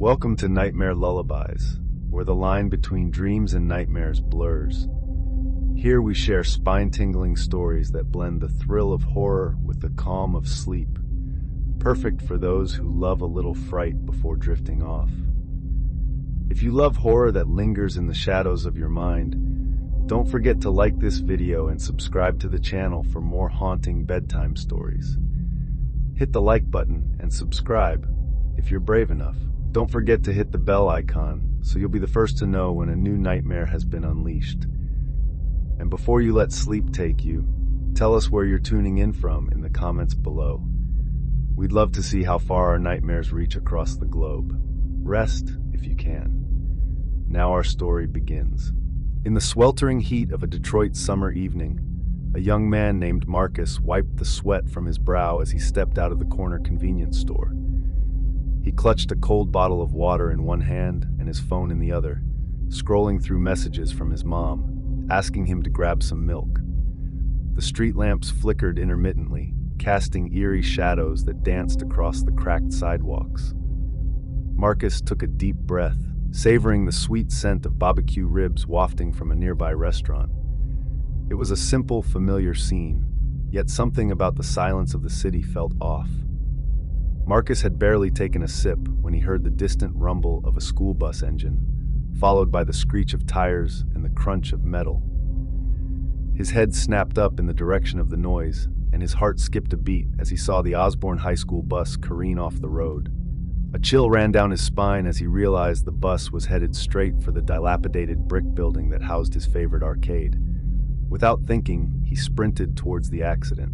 Welcome to Nightmare Lullabies, where the line between dreams and nightmares blurs. Here we share spine-tingling stories that blend the thrill of horror with the calm of sleep, perfect for those who love a little fright before drifting off. If you love horror that lingers in the shadows of your mind, don't forget to like this video and subscribe to the channel for more haunting bedtime stories. Hit the like button and subscribe if you're brave enough. Don't forget to hit the bell icon so you'll be the first to know when a new nightmare has been unleashed. And before you let sleep take you, tell us where you're tuning in from in the comments below. We'd love to see how far our nightmares reach across the globe. Rest if you can. Now our story begins. In the sweltering heat of a Detroit summer evening, a young man named Marcus wiped the sweat from his brow as he stepped out of the corner convenience store. He clutched a cold bottle of water in one hand and his phone in the other, scrolling through messages from his mom, asking him to grab some milk. The street lamps flickered intermittently, casting eerie shadows that danced across the cracked sidewalks. Marcus took a deep breath, savoring the sweet scent of barbecue ribs wafting from a nearby restaurant. It was a simple, familiar scene, yet something about the silence of the city felt off. Marcus had barely taken a sip when he heard the distant rumble of a school bus engine, followed by the screech of tires and the crunch of metal. His head snapped up in the direction of the noise, and his heart skipped a beat as he saw the Osborne High School bus careen off the road. A chill ran down his spine as he realized the bus was headed straight for the dilapidated brick building that housed his favorite arcade. Without thinking, he sprinted towards the accident.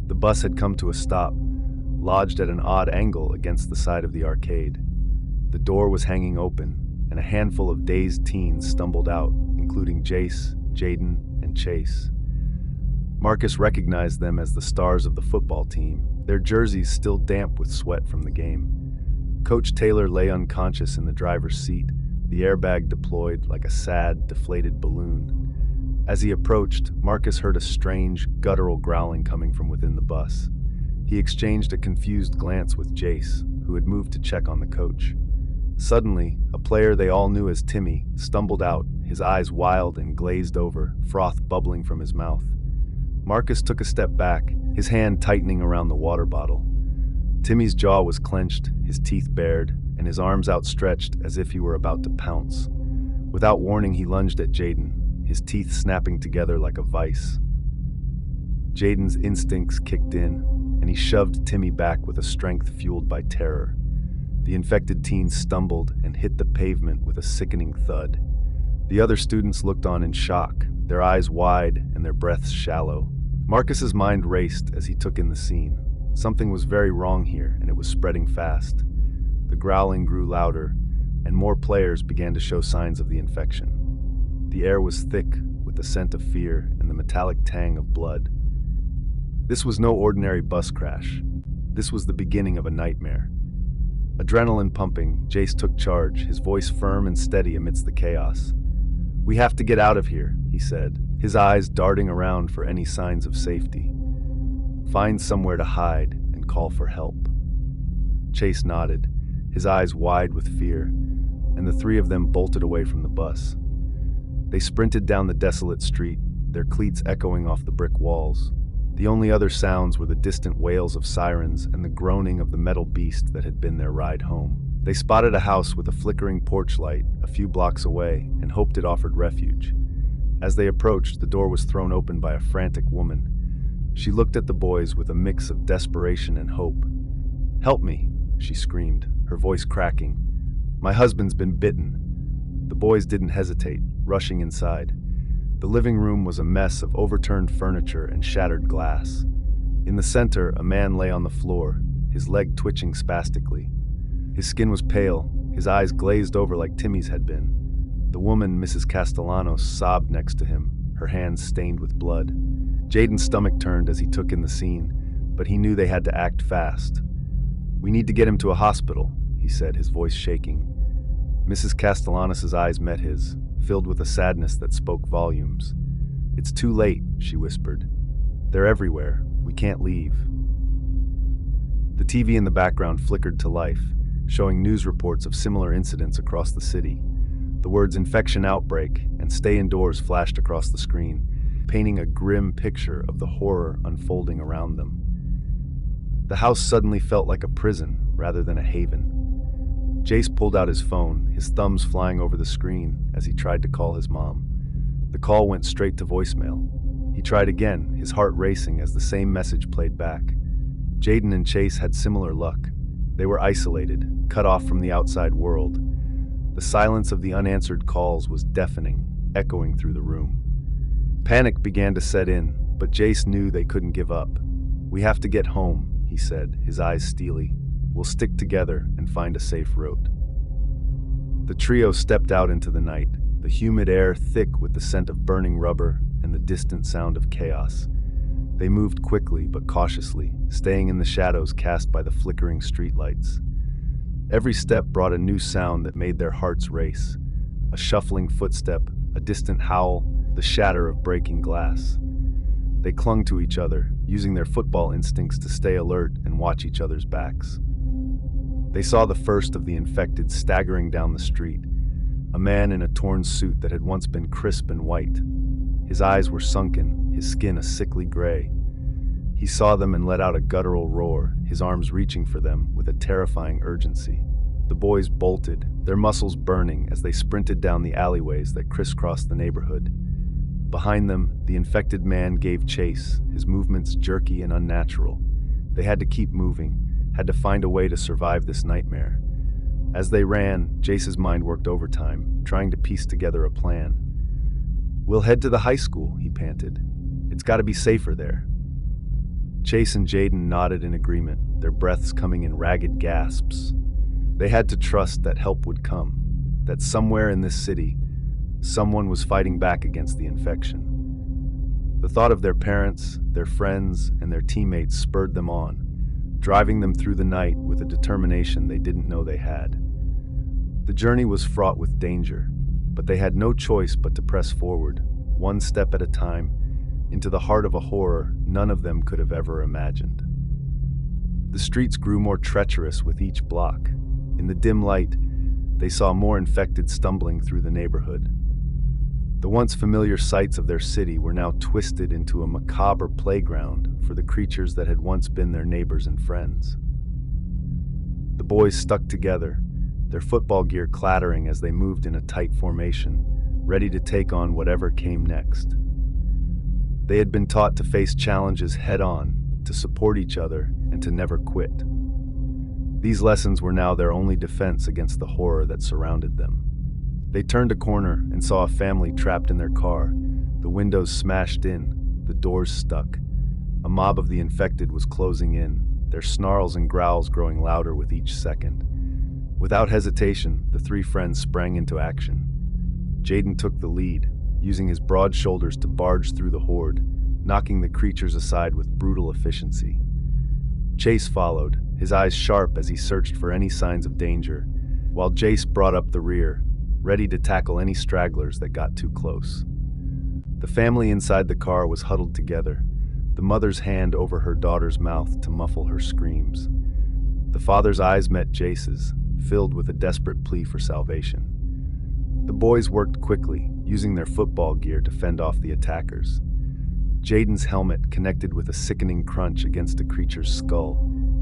The bus had come to a stop, lodged at an odd angle against the side of the arcade. The door was hanging open, and a handful of dazed teens stumbled out, including Jace, Jaden, and Chase. Marcus recognized them as the stars of the football team, their jerseys still damp with sweat from the game. Coach Taylor lay unconscious in the driver's seat, the airbag deployed like a sad, deflated balloon. As he approached, Marcus heard a strange, guttural growling coming from within the bus. He exchanged a confused glance with Jace, who had moved to check on the coach. Suddenly, a player they all knew as Timmy stumbled out, his eyes wild and glazed over, froth bubbling from his mouth. Marcus took a step back, his hand tightening around the water bottle. Timmy's jaw was clenched, his teeth bared, and his arms outstretched as if he were about to pounce. Without warning, he lunged at Jaden, his teeth snapping together like a vice. Jaden's instincts kicked in, and he shoved Timmy back with a strength fueled by terror. The infected teen stumbled and hit the pavement with a sickening thud. The other students looked on in shock, their eyes wide and their breaths shallow. Marcus's mind raced as he took in the scene. Something was very wrong here, and it was spreading fast. The growling grew louder, and more players began to show signs of the infection. The air was thick with the scent of fear and the metallic tang of blood. This was no ordinary bus crash. This was the beginning of a nightmare. Adrenaline pumping, Jace took charge, his voice firm and steady amidst the chaos. "We have to get out of here," he said, his eyes darting around for any signs of safety. "Find somewhere to hide and call for help." Chase nodded, his eyes wide with fear, and the three of them bolted away from the bus. They sprinted down the desolate street, their cleats echoing off the brick walls. The only other sounds were the distant wails of sirens and the groaning of the metal beast that had been their ride home. They spotted a house with a flickering porch light a few blocks away and hoped it offered refuge. As they approached, the door was thrown open by a frantic woman. She looked at the boys with a mix of desperation and hope. "Help me," she screamed, her voice cracking. "My husband's been bitten." The boys didn't hesitate, rushing inside. The living room was a mess of overturned furniture and shattered glass. In the center, a man lay on the floor, his leg twitching spastically. His skin was pale, his eyes glazed over like Timmy's had been. The woman, Mrs. Castellanos, sobbed next to him, her hands stained with blood. Jaden's stomach turned as he took in the scene, but he knew they had to act fast. "We need to get him to a hospital," he said, his voice shaking. Mrs. Castellanos' eyes met his, filled with a sadness that spoke volumes. "It's too late," she whispered. "They're everywhere. We can't leave." The TV in the background flickered to life, showing news reports of similar incidents across the city. The words "infection outbreak" and "stay indoors" flashed across the screen, painting a grim picture of the horror unfolding around them. The house suddenly felt like a prison rather than a haven. Jace pulled out his phone, his thumbs flying over the screen as he tried to call his mom. The call went straight to voicemail. He tried again, his heart racing as the same message played back. Jaden and Chase had similar luck. They were isolated, cut off from the outside world. The silence of the unanswered calls was deafening, echoing through the room. Panic began to set in, but Jace knew they couldn't give up. "We have to get home," he said, his eyes steely. "We'll stick together and find a safe route." The trio stepped out into the night, the humid air thick with the scent of burning rubber and the distant sound of chaos. They moved quickly but cautiously, staying in the shadows cast by the flickering streetlights. Every step brought a new sound that made their hearts race. A shuffling footstep, a distant howl, the shatter of breaking glass. They clung to each other, using their football instincts to stay alert and watch each other's backs. They saw the first of the infected staggering down the street, a man in a torn suit that had once been crisp and white. His eyes were sunken, his skin a sickly gray. He saw them and let out a guttural roar, his arms reaching for them with a terrifying urgency. The boys bolted, their muscles burning as they sprinted down the alleyways that crisscrossed the neighborhood. Behind them, the infected man gave chase, his movements jerky and unnatural. They had to keep moving, had to find a way to survive this nightmare. As they ran, Jace's mind worked overtime, trying to piece together a plan. "We'll head to the high school," he panted. "It's got to be safer there." Chase and Jaden nodded in agreement, their breaths coming in ragged gasps. They had to trust that help would come, that somewhere in this city, someone was fighting back against the infection. The thought of their parents, their friends, and their teammates spurred them on, driving them through the night with a determination they didn't know they had. The journey was fraught with danger, but they had no choice but to press forward, one step at a time, into the heart of a horror none of them could have ever imagined. The streets grew more treacherous with each block. In the dim light, they saw more infected stumbling through the neighborhood. The once familiar sights of their city were now twisted into a macabre playground for the creatures that had once been their neighbors and friends. The boys stuck together, their football gear clattering as they moved in a tight formation, ready to take on whatever came next. They had been taught to face challenges head-on, to support each other, and to never quit. These lessons were now their only defense against the horror that surrounded them. They turned a corner and saw a family trapped in their car, the windows smashed in, the doors stuck. A mob of the infected was closing in, their snarls and growls growing louder with each second. Without hesitation, the three friends sprang into action. Jaden took the lead, using his broad shoulders to barge through the horde, knocking the creatures aside with brutal efficiency. Chase followed, his eyes sharp as he searched for any signs of danger, while Jace brought up the rear, ready to tackle any stragglers that got too close. The family inside the car was huddled together, the mother's hand over her daughter's mouth to muffle her screams. The father's eyes met Jace's, filled with a desperate plea for salvation. The boys worked quickly, using their football gear to fend off the attackers. Jaden's helmet connected with a sickening crunch against a creature's skull,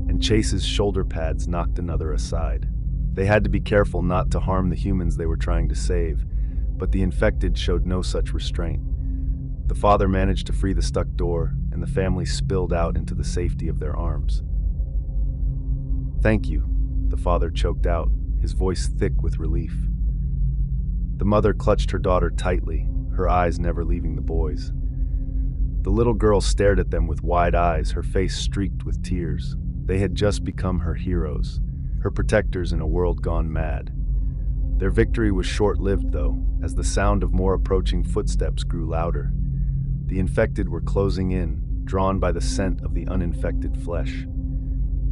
and Chase's shoulder pads knocked another aside. They had to be careful not to harm the humans they were trying to save, but the infected showed no such restraint. The father managed to free the stuck door, and the family spilled out into the safety of their arms. "Thank you," the father choked out, his voice thick with relief. The mother clutched her daughter tightly, her eyes never leaving the boys. The little girl stared at them with wide eyes, her face streaked with tears. They had just become her heroes, her protectors in a world gone mad. Their victory was short-lived, though, as the sound of more approaching footsteps grew louder. The infected were closing in, drawn by the scent of the uninfected flesh.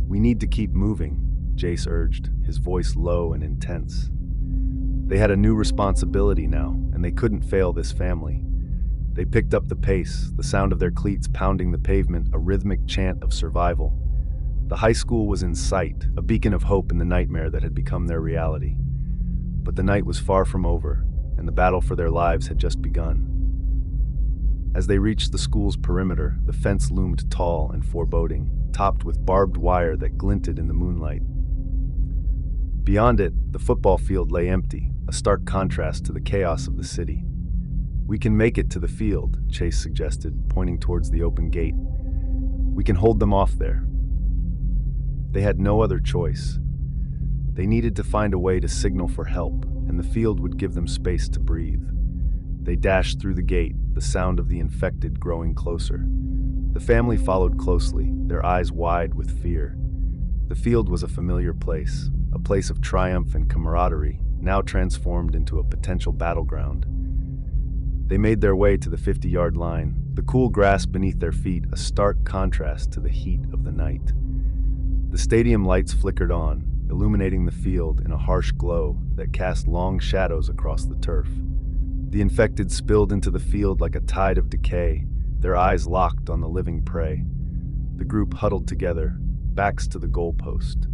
"We need to keep moving," Jace urged, his voice low and intense. They had a new responsibility now, and they couldn't fail this family. They picked up the pace, the sound of their cleats pounding the pavement, a rhythmic chant of survival. The high school was in sight, a beacon of hope in the nightmare that had become their reality. But the night was far from over, and the battle for their lives had just begun. As they reached the school's perimeter, the fence loomed tall and foreboding, topped with barbed wire that glinted in the moonlight. Beyond it, the football field lay empty, a stark contrast to the chaos of the city. "We can make it to the field," Chase suggested, pointing towards the open gate. "We can hold them off there." They had no other choice. They needed to find a way to signal for help, and the field would give them space to breathe. They dashed through the gate, the sound of the infected growing closer. The family followed closely, their eyes wide with fear. The field was a familiar place, a place of triumph and camaraderie, now transformed into a potential battleground. They made their way to the 50-yard line, the cool grass beneath their feet a stark contrast to the heat of the night. The stadium lights flickered on, illuminating the field in a harsh glow that cast long shadows across the turf. The infected spilled into the field like a tide of decay, their eyes locked on the living prey. The group huddled together, backs to the goalpost.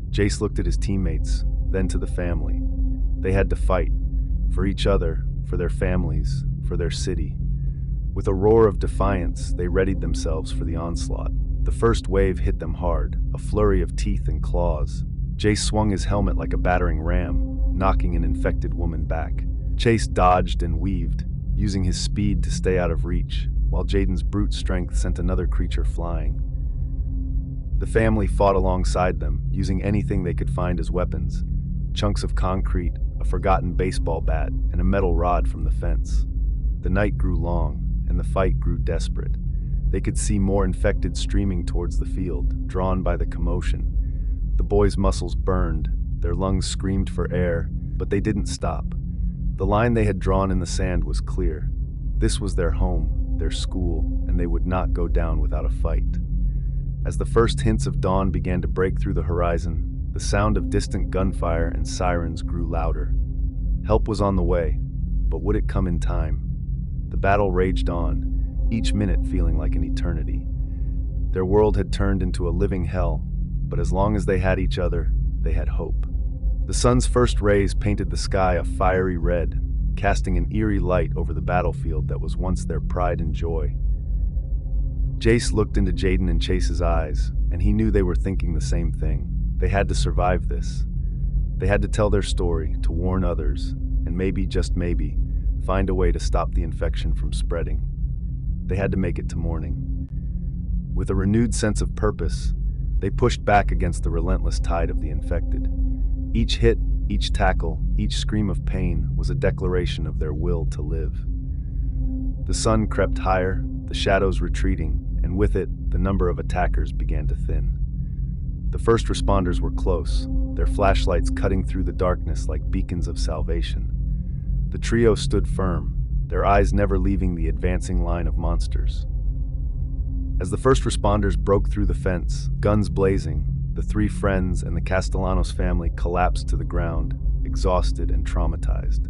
Jace looked at his teammates, then to the family. They had to fight, for each other, for their families, for their city. With a roar of defiance, they readied themselves for the onslaught. The first wave hit them hard, a flurry of teeth and claws. Jace swung his helmet like a battering ram, knocking an infected woman back. Chase dodged and weaved, using his speed to stay out of reach, while Jaden's brute strength sent another creature flying. The family fought alongside them, using anything they could find as weapons: chunks of concrete, a forgotten baseball bat, and a metal rod from the fence. The night grew long, and the fight grew desperate. They could see more infected streaming towards the field, drawn by the commotion. The boys' muscles burned, their lungs screamed for air, but they didn't stop. The line they had drawn in the sand was clear. This was their home, their school, and they would not go down without a fight. As the first hints of dawn began to break through the horizon, the sound of distant gunfire and sirens grew louder. Help was on the way, but would it come in time? The battle raged on, each minute feeling like an eternity. Their world had turned into a living hell, but as long as they had each other, they had hope. The sun's first rays painted the sky a fiery red, casting an eerie light over the battlefield that was once their pride and joy. Jace looked into Jaden and Chase's eyes, and he knew they were thinking the same thing. They had to survive this. They had to tell their story, to warn others, and maybe, just maybe, find a way to stop the infection from spreading. They had to make it to morning. With a renewed sense of purpose, they pushed back against the relentless tide of the infected. Each hit, each tackle, each scream of pain was a declaration of their will to live. The sun crept higher, the shadows retreating, and with it, the number of attackers began to thin. The first responders were close, their flashlights cutting through the darkness like beacons of salvation. The trio stood firm, their eyes never leaving the advancing line of monsters. As the first responders broke through the fence, guns blazing, the three friends and the Castellanos family collapsed to the ground, exhausted and traumatized.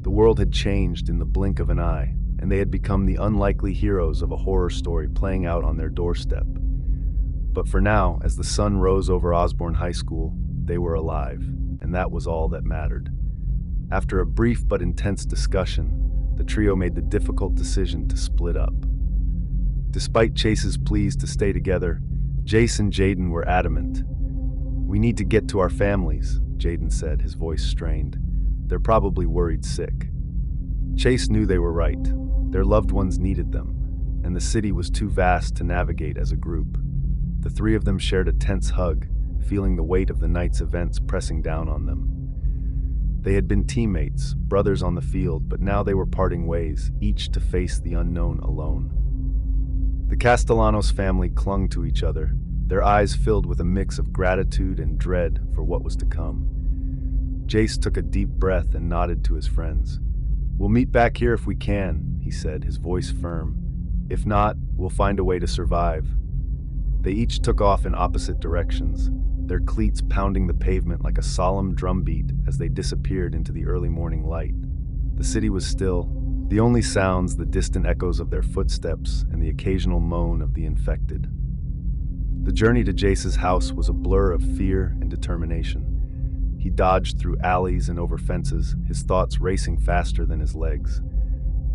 The world had changed in the blink of an eye, and they had become the unlikely heroes of a horror story playing out on their doorstep. But for now, as the sun rose over Osborne High School, they were alive, and that was all that mattered. After a brief but intense discussion, the trio made the difficult decision to split up. Despite Chase's pleas to stay together, Jace and Jaden were adamant. "We need to get to our families," Jaden said, his voice strained. "They're probably worried sick." Chase knew they were right. Their loved ones needed them, and the city was too vast to navigate as a group. The three of them shared a tense hug, feeling the weight of the night's events pressing down on them. They had been teammates, brothers on the field, but now they were parting ways, each to face the unknown alone. The Castellanos family clung to each other, their eyes filled with a mix of gratitude and dread for what was to come. Jace took a deep breath and nodded to his friends. "We'll meet back here if we can," he said, his voice firm. "If not, we'll find a way to survive." They each took off in opposite directions, their cleats pounding the pavement like a solemn drumbeat as they disappeared into the early morning light. The city was still, the only sounds the distant echoes of their footsteps and the occasional moan of the infected. The journey to Jace's house was a blur of fear and determination. He dodged through alleys and over fences, his thoughts racing faster than his legs.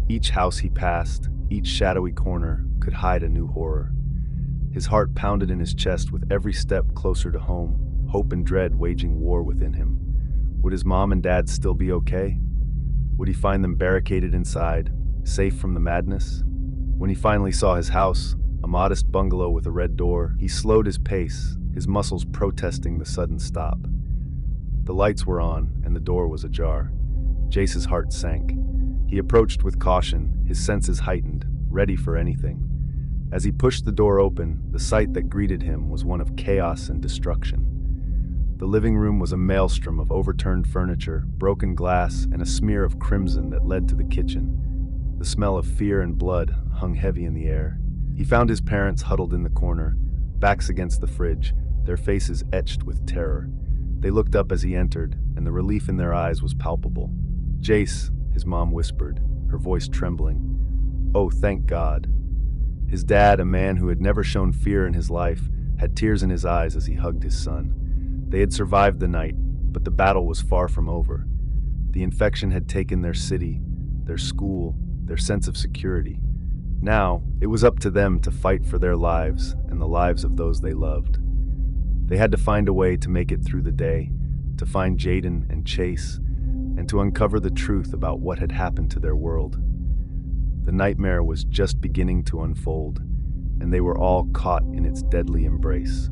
Each house he passed, each shadowy corner, could hide a new horror. His heart pounded in his chest with every step closer to home, hope and dread waging war within him. Would his mom and dad still be okay? Would he find them barricaded inside, safe from the madness? When he finally saw his house, a modest bungalow with a red door, he slowed his pace, his muscles protesting the sudden stop. The lights were on, and the door was ajar. Jace's heart sank. He approached with caution, his senses heightened, ready for anything. As he pushed the door open, the sight that greeted him was one of chaos and destruction. The living room was a maelstrom of overturned furniture, broken glass, and a smear of crimson that led to the kitchen. The smell of fear and blood hung heavy in the air. He found his parents huddled in the corner, backs against the fridge, their faces etched with terror. They looked up as he entered, and the relief in their eyes was palpable. "Jace," his mom whispered, her voice trembling. "Oh, thank God." His dad, a man who had never shown fear in his life, had tears in his eyes as he hugged his son. They had survived the night, but the battle was far from over. The infection had taken their city, their school, their sense of security. Now, it was up to them to fight for their lives and the lives of those they loved. They had to find a way to make it through the day, to find Jaden and Chase, and to uncover the truth about what had happened to their world. The nightmare was just beginning to unfold, and they were all caught in its deadly embrace.